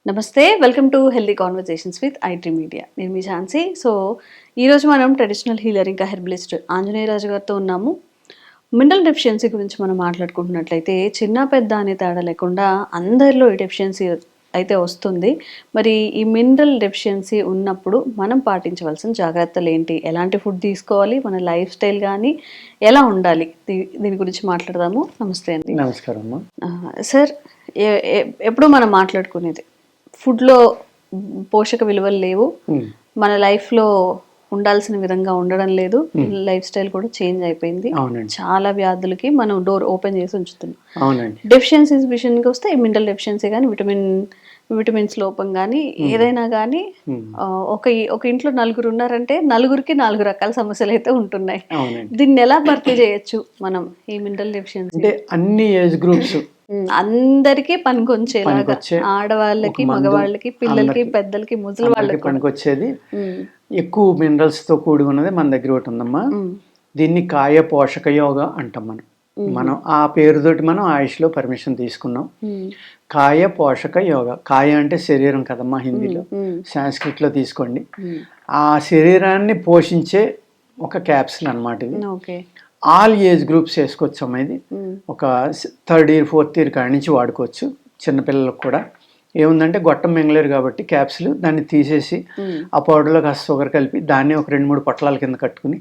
నమస్తే welcome to healthy conversations with IT media. నేను మీ Jhansi. So ఈరోజు మనం ట్రెడిషనల్ హీలర్ ఇంకా హెర్బలిస్ట్ ఆంజనేయ రాజు గారితో ఉన్నాము. మినరల్ డెఫిషియన్సీ గురించి మనం మాట్లాడుకుంటున్నట్లయితే చిన్న పెద్ద అనే తేడా లేకుండా అందరిలో ఈ డెఫిషియన్సీ అయితే వస్తుంది. మరి ఈ మినరల్ డెఫిషియన్సీ ఉన్నప్పుడు మనం పాటించవలసిన జాగ్రత్తలు ఏంటి, ఎలాంటి ఫుడ్ తీసుకోవాలి, మన లైఫ్ స్టైల్ కానీ ఎలా ఉండాలి, దీని గురించి మాట్లాడదాము. నమస్తే అండి. నమస్కారం. సార్, ఎప్పుడు మనం మాట్లాడుకునేది ఫుడ్లో పోషక విలువలు లేవు, మన లైఫ్లో ఉండాల్సిన విధంగా ఉండడం లేదు, లైఫ్ స్టైల్ కూడా చేంజ్ అయిపోయింది, చాలా వ్యాధులకి మనం డోర్ ఓపెన్ చేసి ఉంచుతున్నాం. డెఫిషియన్సీస్ విషయానికి వస్తే మినరల్ డెఫిషియన్సీ కానీ విటమిన్స్ లోపం కానీ ఏదైనా కానీ ఒక ఇంట్లో నలుగురు ఉన్నారంటే నలుగురికి 4 రకాల సమస్యలు అయితే ఉంటున్నాయి. దీన్ని ఎలా భర్తీ చేయొచ్చు మనం ఈ మినరల్ డెఫిషియన్సీ? అంటే అన్ని ఏజ్ గ్రూప్స్ అందరికీ పనికొచ్చేలాగా, ఆడవాళ్ళకి, మగవాళ్ళకి, పిల్లలకి, పెద్దలకి, ముసలి వాళ్ళకి పనికొచ్చేది ఎక్కువ మినరల్స్ తో కూడి ఉన్నది మన దగ్గర ఒకటి ఉందమ్మా. దీన్ని కాయ పోషక యోగా అంటాం. మనం ఆ పేరుతోటి మనం ఆయుష్లో పర్మిషన్ తీసుకున్నాం. కాయ పోషక యోగా. కాయ అంటే శరీరం కదమ్మా హిందీలో, సాంస్క్రిట్ లో తీసుకోండి. ఆ శరీరాన్ని పోషించే ఒక క్యాప్సిల్ అన్నమాట ఇది. ఆల్ ఏజ్ గ్రూప్స్ వేసుకోవచ్చమ్మా. ఇది ఒక 3rd ఇయర్ 4th ఇయర్ కాడి నుంచి వాడుకోవచ్చు. చిన్నపిల్లలకు కూడా ఏముందంటే గొట్టం మింగలేరు కాబట్టి క్యాప్సిల్ దాన్ని తీసేసి ఆ పౌడర్లో కాస్త షుగర్ కలిపి దాన్ని ఒక 2-3 పొట్లాల కింద కట్టుకుని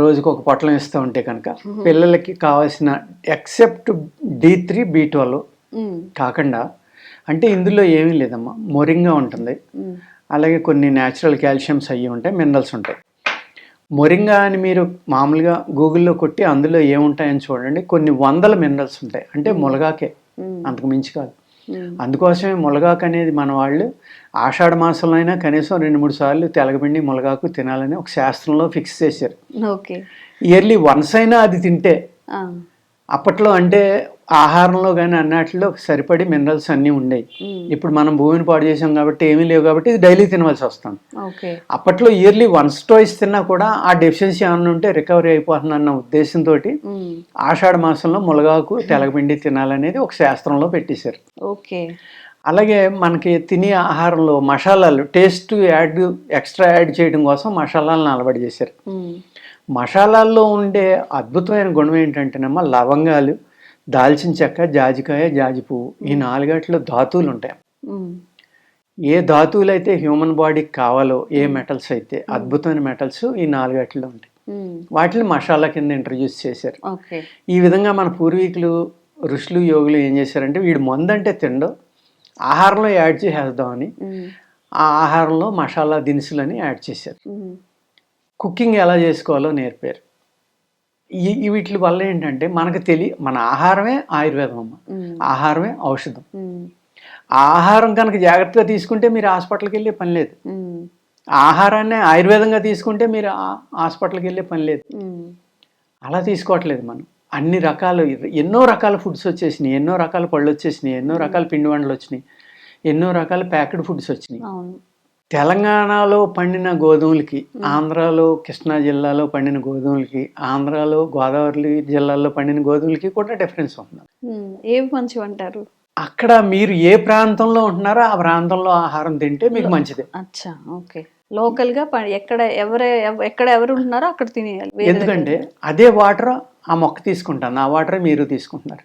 రోజుకు ఒక పొట్లం ఇస్తూ ఉంటే కనుక పిల్లలకి కావాల్సిన ఎక్సెప్ట్ D3 B12 కాకుండా, అంటే ఇందులో ఏమీ లేదమ్మా, మొరింగా ఉంటుంది, అలాగే కొన్ని న్యాచురల్ కాల్షియమ్స్ అయ్యి ఉంటాయి, మినరల్స్ ఉంటాయి. మొరింగా అని మీరు మామూలుగా గూగుల్లో కొట్టి అందులో ఏముంటాయని చూడండి, కొన్ని 100 మినరల్స్ ఉంటాయి. అంటే ములగాకే, అంతకు మించి కాదు. అందుకోసమే ములగాకు అనేది మన వాళ్ళు ఆషాఢ మాసంలో అయినా కనీసం 2-3 సార్లు తెలగపిండి ములగాకు తినాలని ఒక శాస్త్రంలో ఫిక్స్ చేశారు. ఇయర్లీ వన్స్ అయినా అది తింటే అప్పట్లో అంటే ఆహారంలో కానీ అన్నిటిలో సరిపడి మినరల్స్ అన్నీ ఉండేవి. ఇప్పుడు మనం భూమిని పాడు చేసాం కాబట్టి ఏమీ లేవు కాబట్టి ఇది డైలీ తినవలసి వస్తుంది. అప్పట్లో ఇయర్లీ వన్స్ టోయిస్ తిన్నా కూడా ఆ డెఫిషియన్సీ ఏమన్నా ఉంటే రికవరీ అయిపోతుంది అన్న ఉద్దేశంతో ఆషాఢ మాసంలో ములగాకు తెలగపిండి తినాలనేది ఒక శాస్త్రంలో పెట్టేశారు. అలాగే మనకి తినే ఆహారంలో మసాలాలు టేస్ట్ ఎక్స్ట్రా యాడ్ చేయడం కోసం మసాలాలను అలవాటు చేశారు. మసాలాల్లో ఉండే అద్భుతమైన గుణం ఏంటంటేనమ్మా, లవంగాలు, దాల్చిన చెక్క, జాజికాయ, జాజి పువ్వు, ఈ 4 ధాతువులు ఉంటాయి. ఏ ధాతువులు అయితే హ్యూమన్ బాడీకి కావాలో, ఏ మెటల్స్ అయితే అద్భుతమైన మెటల్స్ ఈ 4 ఉంటాయి. వాటిని మసాలా కింద ఇంట్రడ్యూస్ చేశారు. ఈ విధంగా మన పూర్వీకులు, ఋషులు, యోగులు ఏం చేశారంటే వీడు మందంటే తిండో ఆహారంలో యాడ్ చేసేద్దామని ఆ ఆహారంలో మసాలా దినుసులని యాడ్ చేశారు. కుకింగ్ ఎలా చేసుకోవాలో నేర్పారు. వీటి వల్ల ఏంటంటే మనకు మన ఆహారమే ఆయుర్వేదం అమ్మ, ఆహారమే ఔషధం. ఆ ఆహారం కనుక జాగ్రత్తగా తీసుకుంటే మీరు హాస్పిటల్కి వెళ్ళే పని లేదు. ఆహారాన్ని ఆయుర్వేదంగా తీసుకుంటే మీరు హాస్పిటల్కి వెళ్ళే పని లేదు. అలా తీసుకోవట్లేదు మనం. అన్ని రకాలు, ఎన్నో రకాల ఫుడ్స్ వచ్చేసినాయి, ఎన్నో రకాల పళ్ళు వచ్చేసినాయి, ఎన్నో రకాల పిండి వంటలు వచ్చినాయి, ఎన్నో రకాల ప్యాకెడ్ ఫుడ్స్ వచ్చినాయి. తెలంగాణలో పండిన గోధుమలకి, ఆంధ్రాలో కృష్ణా జిల్లాలో పండిన గోధుమలకి, ఆంధ్రాలో గోదావరి జిల్లాలో పండిన గోధుమలకి కూడా డిఫరెన్స్ ఉంది. ఏవి మంచివి అంటారు? అక్కడ మీరు ఏ ప్రాంతంలో ఉంటున్నారో ఆ ప్రాంతంలో ఆహారం తింటే మీకు మంచిది. లోకల్ గా ఎక్కడ ఎవరు ఉంటున్నారో అక్కడ తినేయాలి. ఎందుకంటే అదే వాటర్ ఆ మొక్క తీసుకుంటాను, ఆ వాటర్ మీరు తీసుకుంటున్నారు.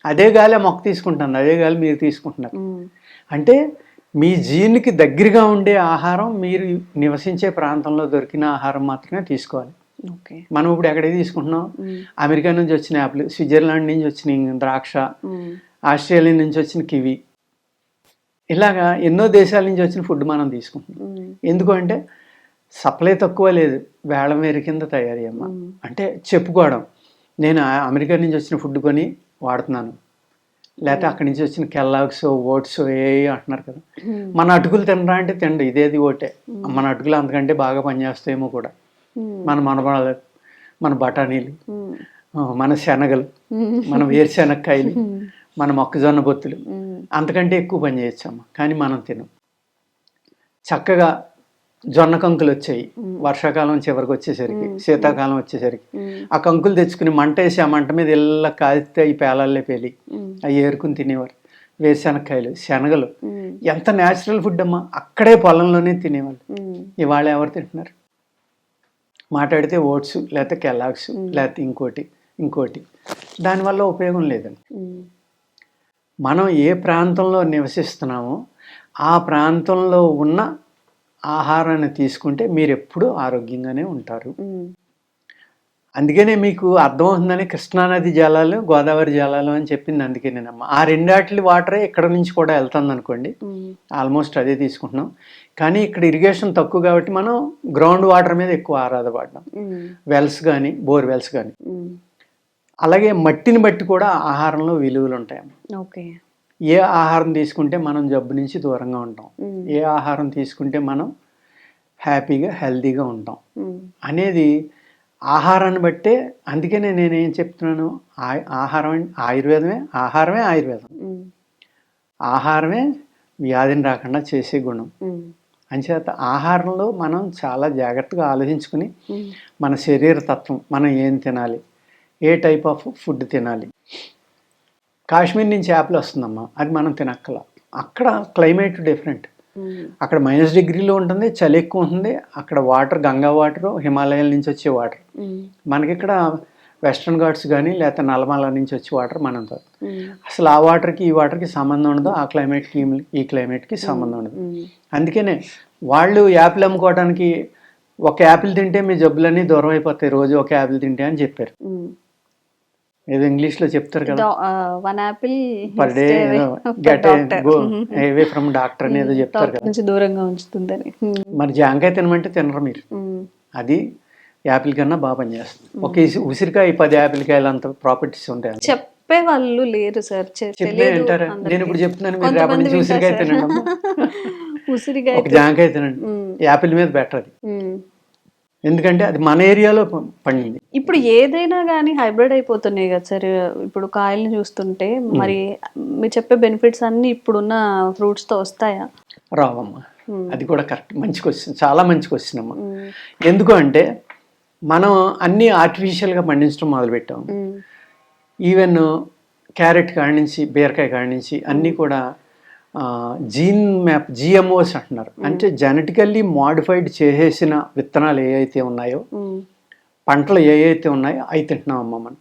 అదే గాలి ఆ మొక్క తీసుకుంటాను, అదే గాలి మీరు తీసుకుంటున్నారు. అంటే మీ జీన్కి దగ్గరగా ఉండే ఆహారం మీరు నివసించే ప్రాంతంలో దొరికిన ఆహారం మాత్రమే తీసుకోవాలి. మనం ఇప్పుడు ఎక్కడికి తీసుకుంటున్నాం? అమెరికా నుంచి వచ్చిన యాపిల్, స్విట్జర్లాండ్ నుంచి వచ్చిన ద్రాక్ష, ఆస్ట్రేలియా నుంచి వచ్చిన కివి, ఇలాగా ఎన్నో దేశాల నుంచి వచ్చిన ఫుడ్ మనం తీసుకుంటున్నాం. ఎందుకంటే సప్లై తక్కువ లేదు, వేళం వేరు కింద తయారయ్యమ్మ. అంటే చెప్పుకోవడం, నేను అమెరికా నుంచి వచ్చిన ఫుడ్ కొని వాడుతున్నాను, లేకపోతే అక్కడి నుంచి వచ్చిన కెల్లాగ్స్, ఓట్స్ ఏ అంటున్నారు కదా. మన అటుకులు తినరా అంటే తిండు, ఇదేది ఓటే. మన అటుకులు అంతకంటే బాగా పనిచేస్తాయేమో కూడా. మన బఠానీలు, మన శనగలు, మన వేరుశెనక్కాయలు, మన మొక్కజొన్న బొత్తులు అంతకంటే ఎక్కువ పని చేయొచ్చమ్మా. కానీ మనం తినం. చక్కగా జొన్న కంకులు వచ్చాయి వర్షాకాలం చివరికి వచ్చేసరికి, శీతాకాలం వచ్చేసరికి ఆ కంకులు తెచ్చుకుని మంట వేసి ఆ మంట మీద ఇలా కాలితే ఈ పేలాలే పేలి అవి ఏరుకుని తినేవారు. వేరుశనక్కాయలు, శనగలు, ఎంత న్యాచురల్ ఫుడ్ అమ్మా, అక్కడే పొలంలోనే తినేవాళ్ళు. ఇవాళ ఎవరు తింటున్నారు? మాట్లాడితే ఓట్స్, లేకపోతే కెలాగ్స్, లేకపోతే ఇంకోటి. దానివల్ల ఉపయోగం లేదండి. మనం ఏ ప్రాంతంలో నివసిస్తున్నామో ఆ ప్రాంతంలో ఉన్న ఆహారాన్ని తీసుకుంటే మీరు ఎప్పుడూ ఆరోగ్యంగానే ఉంటారు. అందుకనే మీకు అర్థమవుతుందని కృష్ణానది జలాలు, గోదావరి జలాలు అని చెప్పింది అందుకేనేనమ్మా. ఆ రెండాటి వాటరే ఇక్కడ నుంచి కూడా వెళ్తుంది అనుకోండి, ఆల్మోస్ట్ అదే తీసుకుంటున్నాం. కానీ ఇక్కడ ఇరిగేషన్ తక్కువ కాబట్టి మనం గ్రౌండ్ వాటర్ మీద ఎక్కువ ఆరాధపడ్డాం. వెల్స్ కానీ, బోర్ వెల్స్ కానీ. అలాగే మట్టిని బట్టి కూడా ఆహారంలో విలువలు ఉంటాయమ్మా. ఏ ఆహారం తీసుకుంటే మనం జబ్బు నుంచి దూరంగా ఉంటాం, ఏ ఆహారం తీసుకుంటే మనం హ్యాపీగా హెల్తీగా ఉంటాం అనేది ఆహారాన్ని బట్టే. అందుకనే నేనేం చెప్తున్నాను, ఆహారమే ఆయుర్వేదం. ఆహారమే వ్యాధిని రాకుండా చేసే గుణం. అంచేత ఆహారంలో మనం చాలా జాగ్రత్తగా ఆలోచించుకుని మన శరీర తత్వం, మనం ఏం తినాలి, ఏ టైప్ ఆఫ్ ఫుడ్ తినాలి. కాశ్మీర్ నుంచి యాపిల్ వస్తుందమ్మా, అది మనం తినక్కల. అక్కడ క్లైమేట్ డిఫరెంట్. అక్కడ -డిగ్రీలో ఉంటుంది, చలి ఎక్కువ ఉంటుంది. అక్కడ వాటర్ గంగా వాటర్, హిమాలయాల నుంచి వచ్చే వాటర్. మనకి ఇక్కడ వెస్ట్రన్ ఘాట్స్ కానీ లేకపోతే నల్లమల నుంచి వచ్చే వాటర్ మనంతో. అసలు ఆ వాటర్కి ఈ వాటర్కి సంబంధం ఉండదు, ఆ క్లైమేట్కి ఈ క్లైమేట్కి సంబంధం ఉండదు. అందుకనే వాళ్ళు యాపిల్ అమ్ముకోవడానికి ఒక యాపిల్ తింటే మీ జబ్బులన్నీ దూరం అయిపోతాయి, రోజు ఒక యాపిల్ తింటే అని చెప్పారు. ఏదో ఇంగ్లీష్లో చెప్తారు కదా, one Apple per day go away from doctor అని ఏదో చెప్తారు కదా, దూరంగా ఉంచుతుందని. మరి జాంకాయ తినమంటే తినరు మీరు. అది యాపిల్ కన్నా బాగా పనిచేస్తుంది. ఒక ఉసిరికాయ 10 యాపిల్కాయలు అంత ప్రాపర్టీస్ ఉంటాయి. చెప్పే వాళ్ళు లేరు సార్. అంటారా? నేను ఇప్పుడు చెప్తున్నాను, మీరు రేపటి నుంచి ఉసిరికాయ తినండి, ఉసిరికాయ, ఒక జాంకాయ తినండి. యాపిల్ మీద బెటర్ అది, ఎందుకంటే అది మన ఏరియాలో పండింది. ఇప్పుడు ఏదైనా కానీ హైబ్రిడ్ అయిపోతున్నాయి కదా సార్. ఇప్పుడు కాయల్ని చూస్తుంటే మరి మీరు చెప్పే బెనిఫిట్స్ అన్ని ఇప్పుడున్న ఫ్రూట్స్ తో వస్తాయా? రావమ్మా. అది కూడా కరెక్ట్, మంచి క్వశ్చన్, చాలా మంచి క్వశ్చన్ అమ్మా. ఎందుకు అంటే మనం అన్ని ఆర్టిఫిషియల్గా పండించడం మొదలుపెట్టాము. ఈవెన్ క్యారెట్ కాడి నుంచి, బీరకాయ కాడి నుంచి అన్నీ కూడా జీన్ మ్యాప్, జిఎంఓస్ అంటున్నారు. అంటే జెనెటికల్లీ మాడిఫైడ్ చేసేసిన విత్తనాలు ఏవైతే ఉన్నాయో, పంటలు ఏవైతే ఉన్నాయో అవి తింటున్నామమ్మా మనం.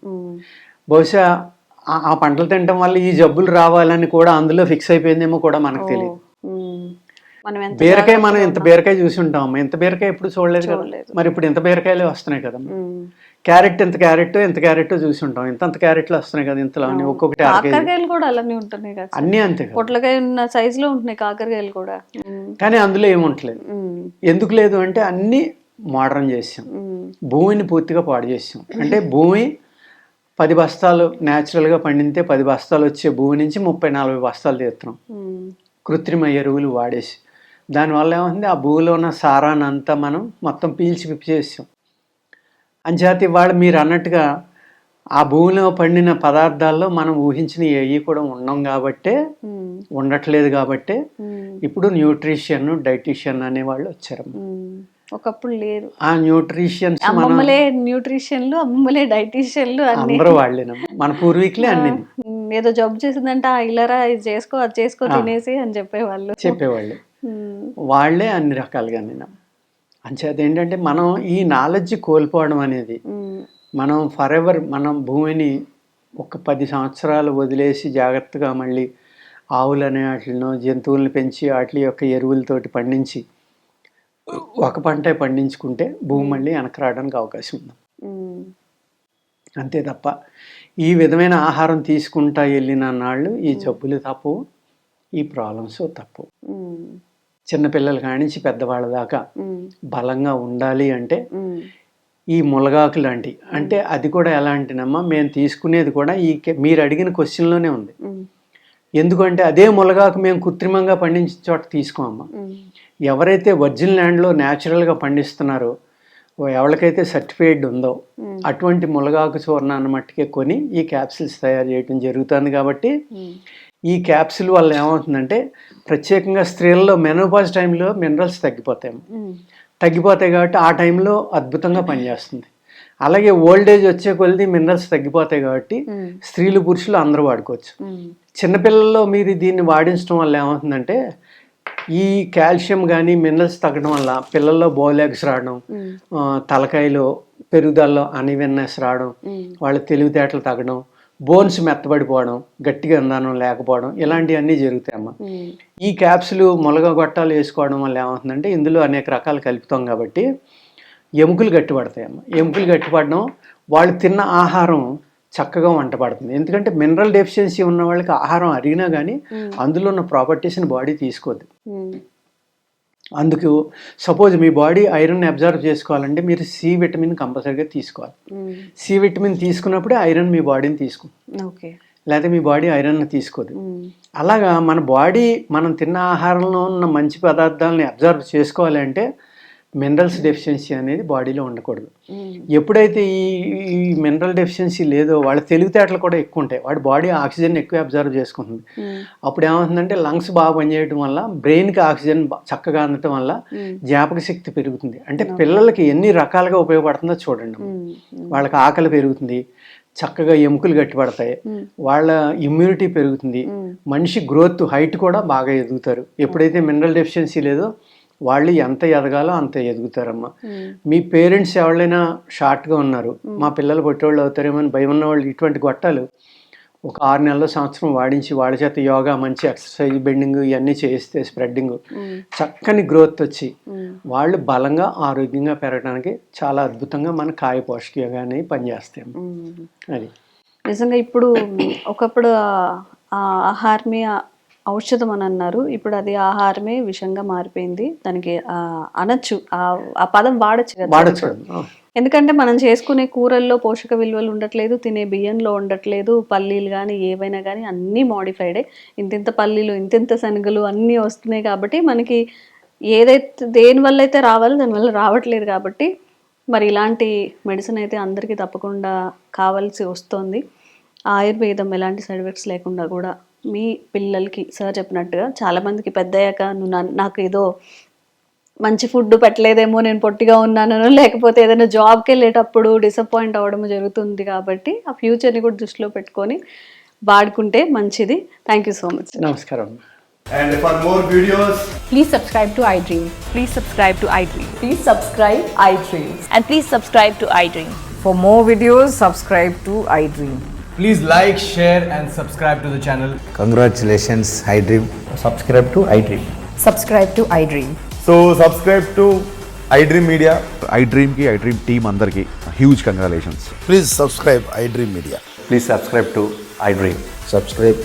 బహుశా ఆ పంటలు తినడం వల్ల ఈ జబ్బులు రావాలని కూడా అందులో ఫిక్స్ అయిపోయిందేమో కూడా మనకు తెలియదు. బీరకాయ మనం ఇంత బీరకాయ చూసి ఉంటామమ్మా, ఇంత బీరకాయ ఎప్పుడు చూడలేదు కదా. మరి ఇప్పుడు ఇంత బీరకాయలే వస్తున్నాయి కదా. క్యారెట్ ఎంత క్యారెట్ చూసి ఉంటాం, ఇంత క్యారెట్లు వస్తున్నాయి కదా ఇంతలో. ఒక్కొక్కటి కాకరకాయలు కూడా అలానే ఉంటున్నాయి కదా, అన్నీ అంతే. పొట్లకాయ ఉన్న సైజులో ఉంటున్నాయి కాకరకాయలు కూడా, కానీ అందులో ఏముంటలేదు. ఎందుకు లేదు అంటే అన్ని మోడర్న్ చేసాం, భూమిని పూర్తిగా పాడు చేసాం. అంటే భూమి 10 బస్తాలు న్యాచురల్గా పండితే 10 బస్తాలు వచ్చే భూమి నుంచి 30-40 బస్తాలు తీస్తున్నాం కృత్రిమ ఎరువులు వాడేసి. దానివల్ల ఏమవుతుంది, ఆ భూమిలో ఉన్న సారాన్ని అంతా మనం మొత్తం పీల్చి చేసాం. అంచేత ఇవాళ మీరు అన్నట్టుగా ఆ భూమిలో పండిన పదార్థాల్లో మనం ఊహించిన ఏవి కూడా ఉండట్లేదు కాబట్టే ఇప్పుడు డైటీషియన్ అనే వాళ్ళు వచ్చారు. ఒకప్పుడు లేరు. ఆ న్యూట్రిషియన్స్ అమ్మమ్మలే డైటీషియన్లు అందరూ వాళ్ళేనమ్మా, మన పూర్వీకులే. అన్ని ఏదో జబ్బు చేసిందంటే ఇలారా ఇది చేసుకో అది చేసుకో తినేసి అని చెప్పేవాళ్ళు. వాళ్ళే అన్ని రకాలుగా. నేను అంచేత ఏంటంటే మనం ఈ నాలెడ్జ్ కోల్పోవడం అనేది, మనం ఫర్ ఎవర్ మనం భూమిని ఒక 10 సంవత్సరాలు వదిలేసి జాగ్రత్తగా మళ్ళీ ఆవులనే వాటినో జంతువులను పెంచి వాటి యొక్క ఎరువులతోటి పండించి ఒక పంటే పండించుకుంటే భూమి మళ్ళీ వెనక్కి రావడానికి అవకాశం ఉంది. అంతే తప్ప ఈ విధమైన ఆహారం తీసుకుంటా వెళ్ళిన నాళ్ళు ఈ జబ్బులు తప్పు, ఈ ప్రాబ్లమ్స్ తప్పు. చిన్నపిల్లల కానించి పెద్దవాళ్ళ దాకా బలంగా ఉండాలి అంటే ఈ ములగాకు లాంటి, అంటే అది కూడా ఎలాంటినమ్మా, మేము తీసుకునేది కూడా మీరు అడిగిన క్వశ్చన్లోనే ఉంది. ఎందుకంటే అదే ములగాకు మేము కృత్రిమంగా పండించిన చోట తీసుకోమమ్మా. ఎవరైతే వర్జిన్ ల్యాండ్లో న్యాచురల్గా పండిస్తున్నారో, ఎవరికైతే సర్టిఫైడ్ ఉందో అటువంటి ములగాకు చూర్ణాన్ని మట్టుకే కొని ఈ క్యాప్సిల్స్ తయారు చేయడం జరుగుతుంది. కాబట్టి ఈ క్యాప్సిల్ వల్ల ఏమవుతుందంటే ప్రత్యేకంగా స్త్రీలలో మెనోపాజ్ టైంలో మినరల్స్ తగ్గిపోతాయి కాబట్టి ఆ టైంలో అద్భుతంగా పనిచేస్తుంది. అలాగే ఓల్డ్ ఏజ్ వచ్చే కొద్ది మినరల్స్ తగ్గిపోతాయి కాబట్టి స్త్రీలు పురుషులు అందరూ వాడుకోవచ్చు. చిన్నపిల్లల్లో మీరు దీన్ని వాడించడం వల్ల ఏమవుతుందంటే ఈ కాల్షియం కానీ మినరల్స్ తగ్గడం వల్ల పిల్లల్లో బోలెగ్స్ రావడం, తలకాయలో పెరుగుదలలో అన్ఈవెన్నెస్ రావడం, వాళ్ళ తెలివితేటలు తగ్గడం, బోన్స్ మెత్తబడిపోవడం, గట్టిగా అందానం లేకపోవడం, ఇలాంటివన్నీ జరుగుతాయమ్మా. ఈ క్యాప్సులు మొలగ గొట్టాలు వేసుకోవడం వల్ల ఏమవుతుందంటే ఇందులో అనేక రకాలు కలుపుతాం కాబట్టి ఎముకలు గట్టిపడతాయమ్మా. ఎముకలు గట్టిపడడం వాళ్ళు తిన్న ఆహారం చక్కగా వంట పడుతుంది. ఎందుకంటే మినరల్ డెఫిషియన్సీ ఉన్న వాళ్ళకి ఆహారం అరిగినా కానీ అందులో ఉన్న ప్రాపర్టీస్ని బాడీ తీసుకోదు. అందుకు సపోజ్ మీ బాడీ ఐరన్ అబ్జర్వ్ చేసుకోవాలంటే మీరు సి విటమిన్ కంపల్సరీగా తీసుకోవాలి. సి విటమిన్ తీసుకున్నప్పుడే ఐరన్ మీ బాడీని తీసుకుంటుంది, లేకపోతే మీ బాడీ ఐరన్ తీసుకోదు. అలాగా మన బాడీ మనం తిన్న ఆహారంలో ఉన్న మంచి పదార్థాలని అబ్జర్వ్ చేసుకోవాలి అంటే మినరల్స్ డెఫిషియన్సీ అనేది బాడీలో ఉండకూడదు. ఎప్పుడైతే ఈ మినరల్ డెఫిషియన్సీ లేదో వాళ్ళ తెలివితేటలు కూడా ఎక్కువ ఉంటాయి, వాడి బాడీ ఆక్సిజన్ ఎక్కువ అబ్జర్వ్ చేసుకుంటుంది. అప్పుడు ఏమవుతుందంటే లంగ్స్ బాగా పనిచేయడం వల్ల బ్రెయిన్కి ఆక్సిజన్ చక్కగా అందటం వల్ల జ్ఞాపక శక్తి పెరుగుతుంది. అంటే పిల్లలకి ఎన్ని రకాలుగా ఉపయోగపడుతుందో చూడండి. వాళ్ళకి ఆకలి పెరుగుతుంది, చక్కగా ఎముకలు గట్టిపడతాయి, వాళ్ళ ఇమ్యూనిటీ పెరుగుతుంది, మనిషి గ్రోత్ హైట్ కూడా బాగా ఎదుగుతారు. ఎప్పుడైతే మినరల్ డెఫిషియన్సీ లేదో వాళ్ళు ఎంత ఎదగాలో అంత ఎదుగుతారమ్మా. మీ పేరెంట్స్ ఎవరైనా షార్ట్గా ఉన్నారు, మా పిల్లలు పొట్టేవాళ్ళు అవుతారేమో అని భయం ఉన్న వాళ్ళు ఇటువంటి గొట్టాలు ఒక 6 నెలల సంవత్సరం వాడించి వాళ్ళ చేత యోగా, మంచి ఎక్సర్సైజ్, బెండింగ్ ఇవన్నీ చేయిస్తే స్ప్రెడ్డింగ్ చక్కని గ్రోత్ వచ్చి వాళ్ళు బలంగా ఆరోగ్యంగా పెరగడానికి చాలా అద్భుతంగా మన కాయ పోషక యోగా అనేవి పనిచేస్తాయి. అది నిజంగా ఇప్పుడు ఒకప్పుడు ఆహారమే ఔషధం అని అన్నారు, ఇప్పుడు అది ఆహారమే విషంగా మారిపోయింది. దానికి అనొచ్చు, ఆ పదం వాడచ్చు కదా. ఎందుకంటే మనం చేసుకునే కూరల్లో పోషక విలువలు ఉండట్లేదు, తినే బియ్యంలో ఉండట్లేదు, పల్లీలు కానీ ఏవైనా కానీ అన్నీ మోడిఫైడే. ఇంతింత పల్లీలు, ఇంతింత శనగలు అన్నీ వస్తున్నాయి కాబట్టి మనకి ఏదైతే దేనివల్ల అయితే రావాలో దానివల్ల రావట్లేదు. కాబట్టి మరి ఇలాంటి మెడిసిన్ అయితే అందరికీ తప్పకుండా కావాల్సి వస్తుంది. ఆయుర్వేదం ఎలాంటి సైడ్ ఎఫెక్ట్స్ లేకుండా కూడా మీ పిల్లలకి సార్ చెప్పినట్టుగా చాలామందికి పెద్దయ్యాక నాకు ఏదో మంచి ఫుడ్ పెట్టలేదేమో, నేను పొట్టిగా ఉన్నానో, లేకపోతే ఏదైనా జాబ్కి వెళ్ళేటప్పుడు డిసప్పాయింట్ అవ్వడం జరుగుతుంది. కాబట్టి ఆ ఫ్యూచర్ని కూడా దృష్టిలో పెట్టుకొని వాడుకుంటే మంచిది. Thank you so much. నమస్కారం. And for more videos, please subscribe to iDream. Please subscribe to iDream. Please subscribe iDream. And please subscribe to iDream. For more videos, subscribe to iDream. please like, share and subscribe to the channel. Congratulations, iDream. Subscribe to iDream. Subscribe to iDream. So subscribe to iDream Media. iDream ki iDream team andarki huge congratulations. Please subscribe iDream Media. Please subscribe to iDream. Subscribe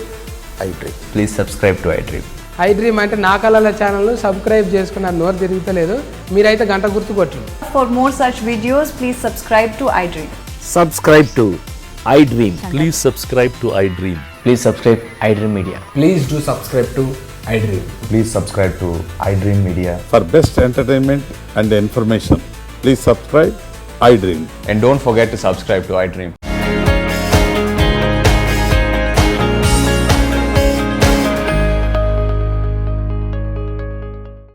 iDream. Please subscribe to iDream. iDream అంటే నా కళల channel subscribe చేసుకున్న నోరు తిరుగుతలేదు, మీరైతే గంట గుర్తు కొట్టండి. For more such videos, please subscribe to iDream. Subscribe to iDream. Please subscribe to iDream. Please subscribe iDream Media. Please do subscribe to iDream. Please subscribe to iDream Media. For best entertainment and information, please subscribe iDream. And don't forget to subscribe to iDream.